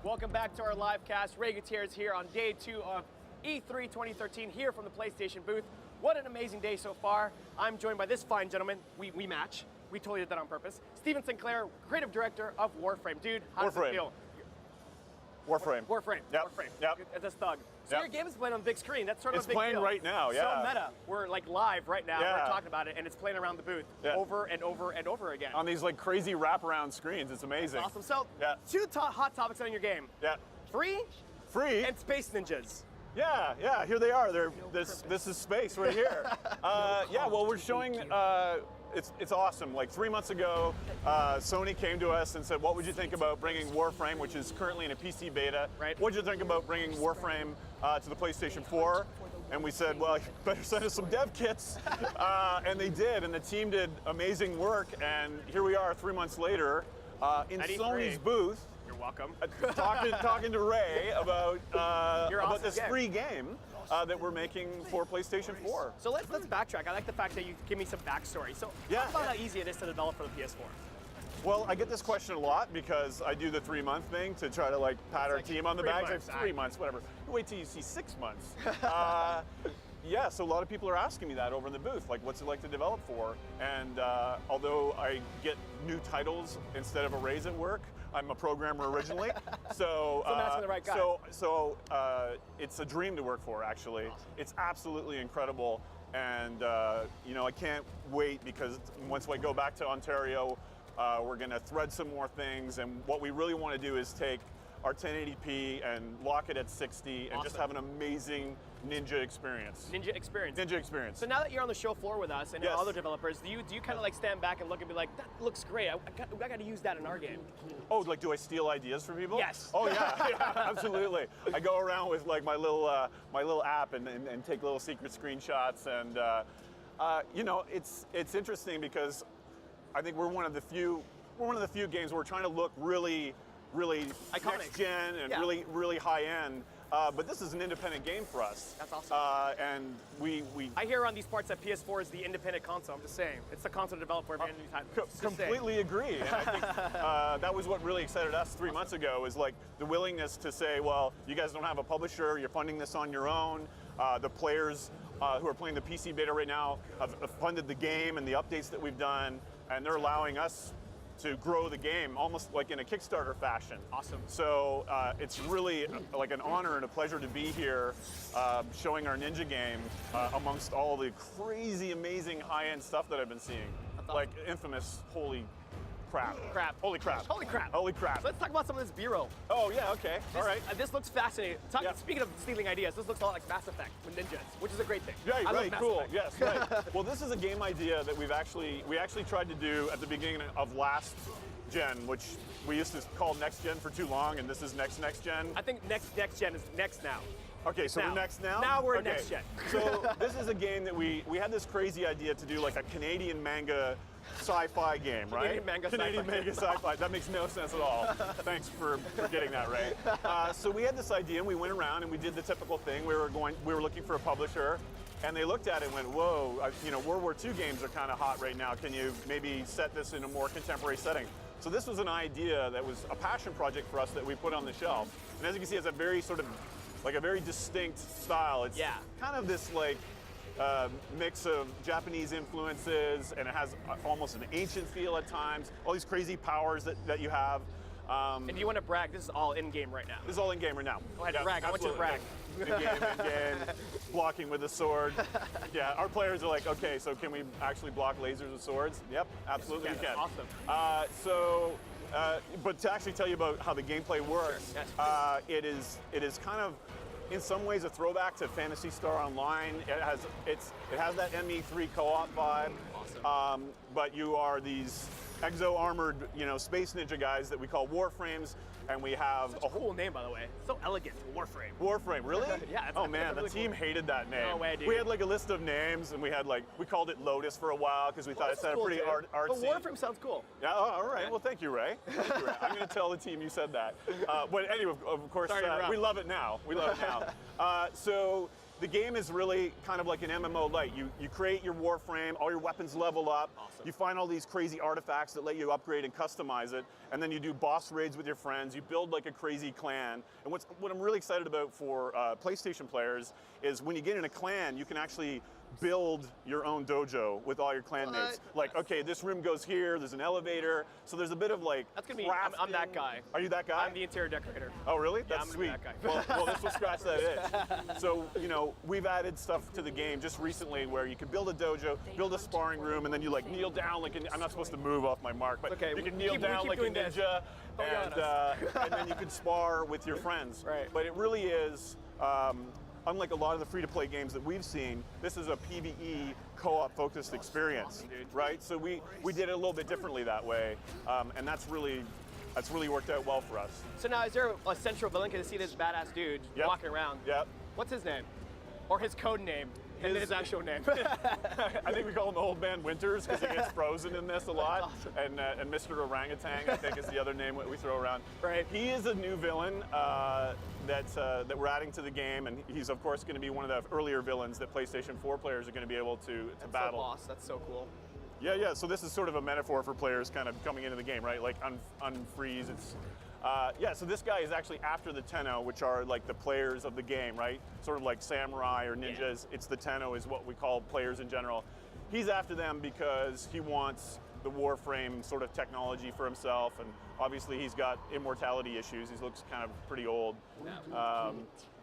Welcome back to our live cast. Ray Gutierrez here on day 2 of E3 2013 here from the PlayStation booth. What an amazing day so far. I'm joined by this fine gentleman. We match. We totally did that on purpose. Steven Sinclair, creative director of Warframe. Dude, how does it feel? Warframe. Warframe. Yep. Warframe. Yep. It's a thug. So your game is playing on the big screen. That's sort of a big deal. It's playing right now, yeah. So meta. We're like live right now. Yeah. We're talking about it, and it's playing around the booth over and over and over again. On these like crazy wraparound screens. It's amazing. That's awesome. So, two hot topics on your game. Yeah. Free and Space Ninjas. Yeah. Here they are. This is space right here. Yeah. Well, we're showing. It's awesome. Like 3 months ago, Sony came to us and said, "What would you think about bringing Warframe, which is currently in a PC beta? Right. What would you think about bringing Warframe to the PlayStation 4?" And we said, "Well, you better send us some dev kits." And they did, and the team did amazing work. And here we are, 3 months later, in Sony's booth. You're welcome. talking to Ray about this game. free game that we're making for PlayStation 4. So let's backtrack. I like the fact that you give me some backstory. So talk about how easy it is to develop for the PS4. Well, I get this question a lot because I do the 3-month thing to try to like pat our team on the back. 3 months, whatever. Wait till you see 6 months. Yeah, so a lot of people are asking me that over in the booth, like what's it like to develop for? And although I get new titles instead of a raise at work, I'm a programmer originally. So I'm asking the right guy. So it's a dream to work for, actually. Awesome. It's absolutely incredible. And I can't wait because once I go back to Ontario, we're gonna thread some more things. And what we really wanna do is take our 1080p and lock it at 60 and just have an amazing Ninja experience. Ninja experience. So now that you're on the show floor with us and other developers, do you kind of like stand back and look and be like, that looks great, I got to use that in our game? Oh, like do I steal ideas from people? Yes. Oh yeah, absolutely. I go around with like my little app and take little secret screenshots and it's interesting because I think we're one of the few games where we're trying to look really iconic, next gen and really high end. But this is an independent game for us. That's awesome. And I hear on these parts that PS4 is the independent console. I'm just saying, it's the console developed for any time. Completely agree. And I think that was what really excited us 3 months ago. Is like the willingness to say, well, you guys don't have a publisher. You're funding this on your own. The players who are playing the PC beta right now have funded the game and the updates that we've done, and they're allowing us to grow the game almost like in a Kickstarter fashion. Awesome. So it's really like an honor and a pleasure to be here showing our Ninja game amongst all the crazy, amazing high-end stuff that I've been seeing. Awesome. Like infamous holy crap. Holy crap. So let's talk about some of this B-roll. Oh yeah, okay. All right. This looks fascinating. Speaking of stealing ideas, this looks a lot like Mass Effect with ninjas, which is a great thing. Right, cool. Yes, right. Well, this is a game idea that we actually tried to do at the beginning of last gen, which we used to call next gen for too long, and this is next gen. I think next gen is next now. Okay, so we're next now? Now we're next gen. So this is a game that we had this crazy idea to do like a Canadian manga sci-fi game, right? Canadian manga sci-fi. That makes no sense at all. Thanks for getting that right. So we had this idea and we went around and we did the typical thing. We were looking for a publisher and they looked at it and went, whoa, World War II games are kind of hot right now. Can you maybe set this in a more contemporary setting? So this was an idea that was a passion project for us that we put on the shelf. And as you can see, it's a very a very distinct style. It's kind of this like mix of Japanese influences, and it has almost an ancient feel at times. All these crazy powers that you have. And you want to brag, this is all in-game right now. This is all in-game right now. Go ahead, brag. Absolutely. I want you to brag. In-game, blocking with a sword. Yeah, our players are like, okay, so can we actually block lasers with swords? Yep, absolutely we can. Awesome. But to actually tell you about how the gameplay works, it is kind of, in some ways, a throwback to Phantasy Star Online. It has that ME3 co-op vibe. Awesome. But you are these exo-armored, space ninja guys that we call Warframes, and we have such a cool name, by the way. So elegant, Warframe. Warframe, really? Yeah. Oh man, the team hated that name. No way, dude. We had like a list of names, and we called it Lotus for a while because we thought it sounded pretty artsy. But Warframe sounds cool. Yeah. Oh, all right. Well, thank you, Ray. I'm going to tell the team you said that. But anyway, of course, we love it now. So the game is really kind of like an MMO light. You create your Warframe, all your weapons level up. Awesome. You find all these crazy artifacts that let you upgrade and customize it, and then you do boss raids with your friends. You build like a crazy clan. And what I'm really excited about for PlayStation players is when you get in a clan, you can actually build your own dojo with all your clanmates. Like, okay, this room goes here, there's an elevator, so there's a bit of like That's gonna be, I'm that guy. Are you that guy? I'm the interior decorator. Oh, really? Yeah, That's I'm sweet. That guy. Well, this will scratch that itch. So, you know, we've added stuff to the game just recently where you can build a dojo, build a sparring room, and then you like kneel down like I'm not supposed to move off my mark, but okay, you can kneel down like a ninja, and then you can spar with your friends. Right. But it really is. Unlike a lot of the free-to-play games that we've seen, this is a PvE co-op focused experience, right? So we did it a little bit differently that way, and that's really worked out well for us. So now, is there a central villain? Because I see this badass dude walking around. Yep. What's his name? Or his code name? And then his actual name. I think we call him Old Man Winters because he gets frozen in this a lot. Awesome. And Mr. Orangutan, I think, is the other name we throw around. Right. He is a new villain that we're adding to the game, and he's of course going to be one of the earlier villains that PlayStation 4 players are going to be able to battle. So boss. That's so cool. Yeah. So this is sort of a metaphor for players kind of coming into the game, right? Like unfreeze. It's so this guy is actually after the Tenno, which are like the players of the game, right? Sort of like samurai or ninjas. Yeah. It's the Tenno is what we call players in general. He's after them because he wants the Warframe sort of technology for himself, and obviously he's got immortality issues. He looks kind of pretty old.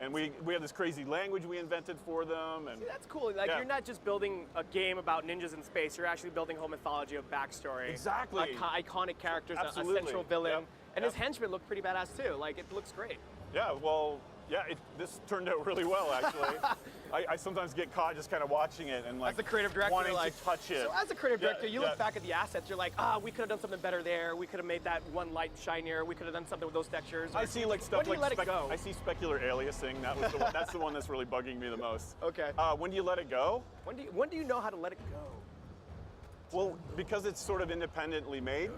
And we have this crazy language we invented for them. And see, that's cool. Like you're not just building a game about ninjas in space. You're actually building a whole mythology of backstory. Exactly. Iconic characters, Absolutely. a central villain. Yep. And his henchmen look pretty badass too. Like, it looks great. Yeah, well, this turned out really well, actually. I sometimes get caught just kind of watching it and like as the creative director, wanting to touch it. So as a creative director, you look back at the assets, you're like, we could have done something better there. We could have made that one light shinier. We could have done something with those textures. I see like stuff when do you like let it go? I see specular aliasing. That was that's the one that's really bugging me the most. Okay. When do you let it go? When do you know how to let it go? Well, because it's sort of independently made,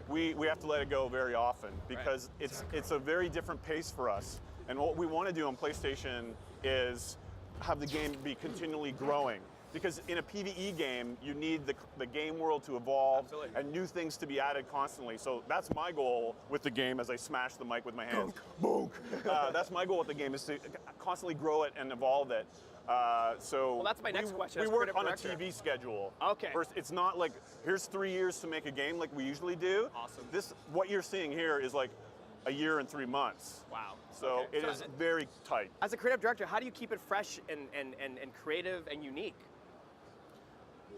we have to let it go very often because it's a very different pace for us. And what we want to do on PlayStation is have the game be continually growing. Because in a PvE game, you need the game world to evolve and new things to be added constantly. So that's my goal with the game as I smash the mic with my hands. Boonk. That's my goal with the game is to constantly grow it and evolve it. Well, that's my next question. We work on a TV schedule. Okay. First, it's not like, here's 3 years to make a game like we usually do. Awesome. What you're seeing here is like a year and 3 months. Wow. So it is very tight. As a creative director, how do you keep it fresh and creative and unique?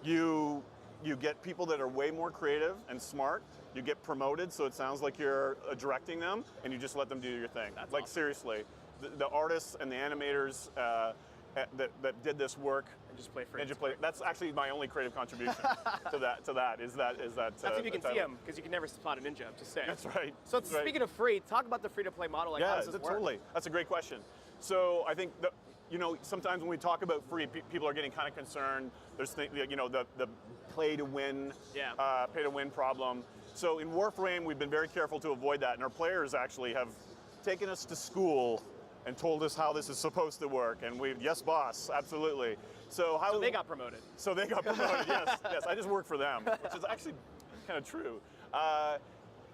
You get people that are way more creative and smart. You get promoted, so it sounds like you're directing them, and you just let them do your thing. That's like awesome. Seriously, the artists and the animators that did this work And just play free. That's actually my only creative contribution to that. That's if you can see them, because you can never spot a ninja. I'm just saying. That's right. So speaking of free, talk about the free-to-play model. Like, how does this work? Totally. That's a great question. So I think sometimes when we talk about free, people are getting kind of concerned. There's the play to win, pay to win problem. So in Warframe, we've been very careful to avoid that, and our players actually have taken us to school and told us how this is supposed to work. And yes, boss, absolutely. So they got promoted. So they got promoted. Yes. I just work for them, which is actually kind of true.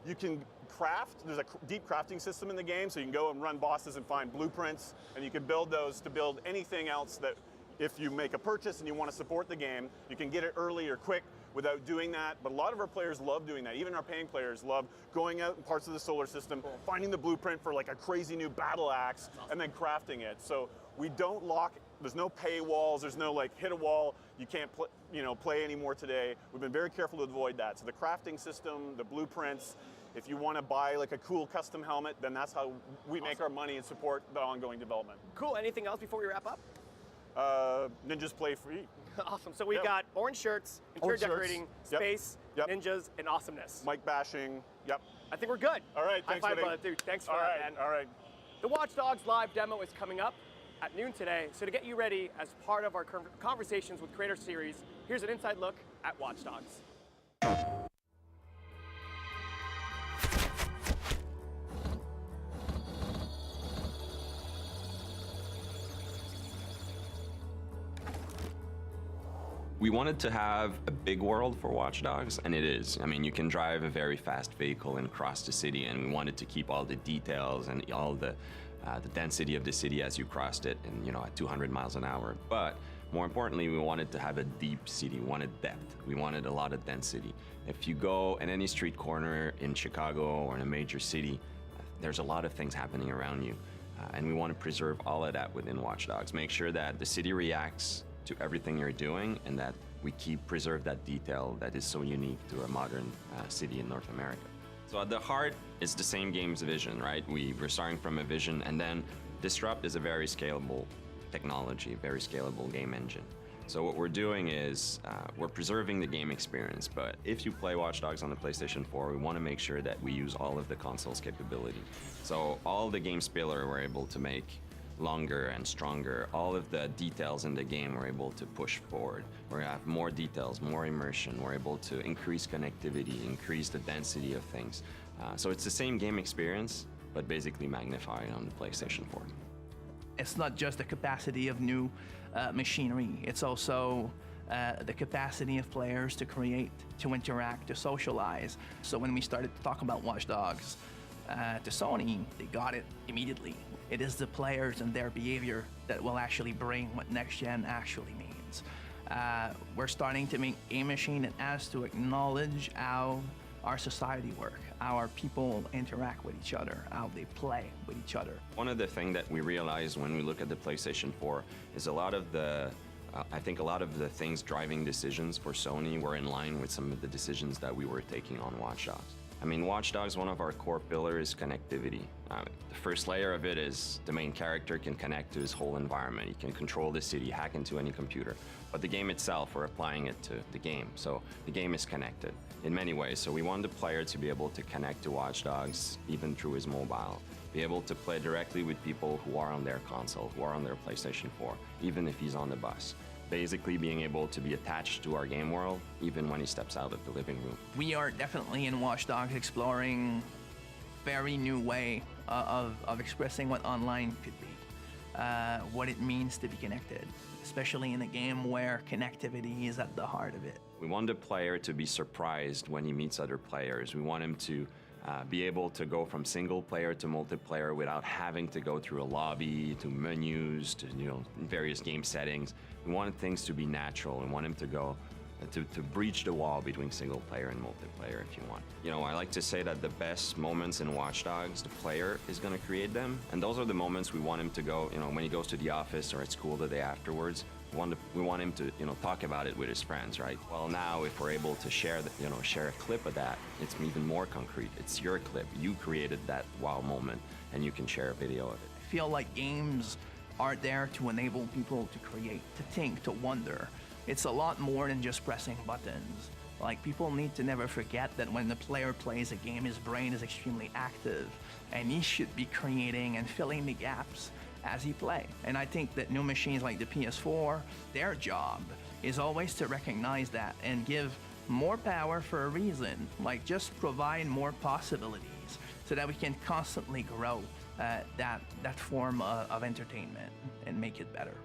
You can craft. There's a deep crafting system in the game, so you can go and run bosses and find blueprints, and you can build those to build anything else that, if you make a purchase and you want to support the game, you can get it early or quick without doing that. But a lot of our players love doing that. Even our paying players love going out in parts of the solar system, finding the blueprint for like a crazy new battle axe, and then crafting it. So we don't lock. There's no paywalls. There's no like hit a wall. You can't play anymore today. We've been very careful to avoid that. So the crafting system, the blueprints. If you want to buy like a cool custom helmet, then that's how we make our money and support the ongoing development. Cool. Anything else before we wrap up? Ninjas play free. Awesome. So we've got orange shirts, interior decorating, space, ninjas, and awesomeness. Mic bashing. Yep. I think we're good. All right. High Thanks, five, brother. Dude, thanks for that, man. All right. The Watch Dogs live demo is coming up at noon today. So to get you ready as part of our Conversations with Creators series, here's an inside look at Watch Dogs. We wanted to have a big world for Watch Dogs, and it is. I mean, you can drive a very fast vehicle and cross the city, and we wanted to keep all the details and all the density of the city as you crossed it, and at 200 miles an hour. But more importantly, we wanted to have a deep city. We wanted depth. We wanted a lot of density. If you go in any street corner in Chicago or in a major city, there's a lot of things happening around you, and we want to preserve all of that within Watch Dogs. Make sure that the city reacts to everything you're doing, and that we preserve that detail that is so unique to a modern city in North America. So at the heart, it's the same game's vision, right? We're starting from a vision, and then Disrupt is a very scalable technology, very scalable game engine. So what we're doing is we're preserving the game experience, but if you play Watch Dogs on the PlayStation 4, we want to make sure that we use all of the console's capability. So all the game spiller we're able to make longer and stronger. All of the details in the game we're able to push forward. We have more details, more immersion. We're able to increase connectivity, increase the density of things. So it's the same game experience, but basically magnified on the PlayStation 4. It's not just the capacity of new machinery, it's also the capacity of players to create, to interact, to socialize. So when we started to talk about Watch Dogs to Sony, they got it immediately. It is the players and their behavior that will actually bring what next gen actually means. We're starting to make a machine that has to acknowledge how our society works, how our people interact with each other, how they play with each other. One of the things that we realized when we look at the PlayStation 4 is I think a lot of the things driving decisions for Sony were in line with some of the decisions that we were taking on Watch Dogs. I mean, Watch Dogs, one of our core pillars is connectivity. The first layer of it is the main character can connect to his whole environment. He can control the city, hack into any computer. But the game itself, we're applying it to the game. So the game is connected in many ways. So we want the player to be able to connect to Watch Dogs even through his mobile, be able to play directly with people who are on their console, who are on their PlayStation 4, even if he's on the bus. Basically being able to be attached to our game world even when he steps out of the living room. We are definitely in Watch Dogs exploring very new way of expressing what online could be, what it means to be connected, especially in a game where connectivity is at the heart of it. We want the player to be surprised when he meets other players. We want him to be able to go from single player to multiplayer without having to go through a lobby, to menus, to various game settings. We want things to be natural and want him to go to breach the wall between single player and multiplayer if you want. I like to say that the best moments in Watch Dogs, the player is going to create them, and those are the moments we want him to go, when he goes to the office or at school the day afterwards. We want him to, talk about it with his friends, right? Well, now if we're able to share a clip of that, it's even more concrete. It's your clip. You created that wow moment, and you can share a video of it. I feel like games are there to enable people to create, to think, to wonder. It's a lot more than just pressing buttons. Like, people need to never forget that when the player plays a game, his brain is extremely active, and he should be creating and filling the gaps as he plays. And I think that new machines like the PS4, their job is always to recognize that and give more power for a reason, like just provide more possibilities so that we can constantly grow that form of entertainment and make it better.